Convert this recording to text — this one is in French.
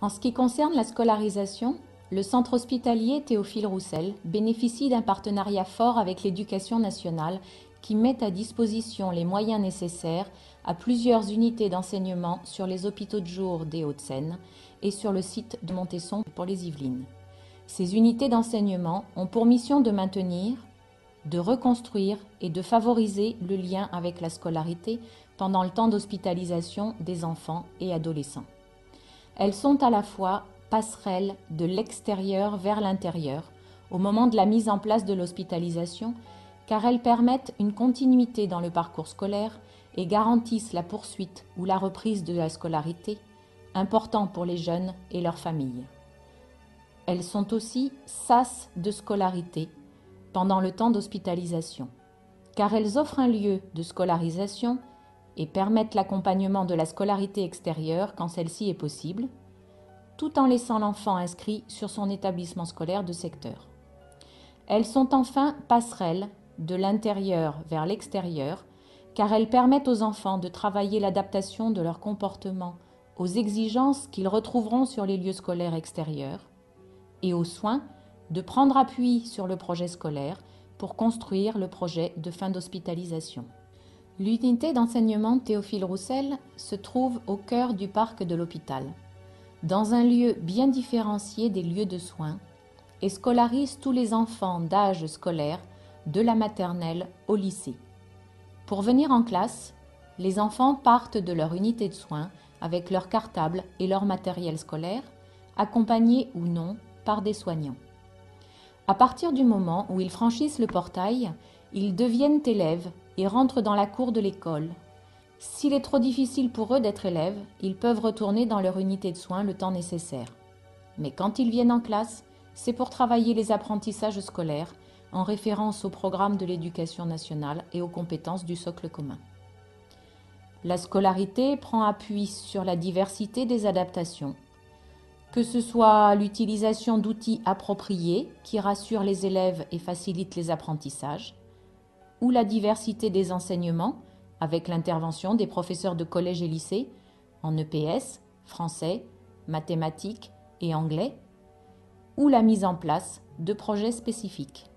En ce qui concerne la scolarisation, le centre hospitalier Théophile Roussel bénéficie d'un partenariat fort avec l'Éducation nationale qui met à disposition les moyens nécessaires à plusieurs unités d'enseignement sur les hôpitaux de jour des Hauts-de-Seine et sur le site de Montesson pour les Yvelines. Ces unités d'enseignement ont pour mission de maintenir, de reconstruire et de favoriser le lien avec la scolarité pendant le temps d'hospitalisation des enfants et adolescents. Elles sont à la fois passerelles de l'extérieur vers l'intérieur au moment de la mise en place de l'hospitalisation, car elles permettent une continuité dans le parcours scolaire et garantissent la poursuite ou la reprise de la scolarité, important pour les jeunes et leurs familles. Elles sont aussi sas de scolarité pendant le temps d'hospitalisation, car elles offrent un lieu de scolarisation et permettent l'accompagnement de la scolarité extérieure quand celle-ci est possible, tout en laissant l'enfant inscrit sur son établissement scolaire de secteur. Elles sont enfin passerelles de l'intérieur vers l'extérieur, car elles permettent aux enfants de travailler l'adaptation de leur comportement aux exigences qu'ils retrouveront sur les lieux scolaires extérieurs et aux soins de prendre appui sur le projet scolaire pour construire le projet de fin d'hospitalisation. L'unité d'enseignement Théophile Roussel se trouve au cœur du parc de l'hôpital, dans un lieu bien différencié des lieux de soins, et scolarise tous les enfants d'âge scolaire de la maternelle au lycée. Pour venir en classe, les enfants partent de leur unité de soins avec leur cartable et leur matériel scolaire, accompagnés ou non par des soignants. À partir du moment où ils franchissent le portail, ils deviennent élèves et rentrent dans la cour de l'école. S'il est trop difficile pour eux d'être élèves, ils peuvent retourner dans leur unité de soins le temps nécessaire. Mais quand ils viennent en classe, c'est pour travailler les apprentissages scolaires en référence au programme de l'Éducation nationale et aux compétences du socle commun. La scolarité prend appui sur la diversité des adaptations, que ce soit l'utilisation d'outils appropriés qui rassurent les élèves et facilitent les apprentissages, ou la diversité des enseignements avec l'intervention des professeurs de collège et lycée en EPS, français, mathématiques et anglais, ou la mise en place de projets spécifiques.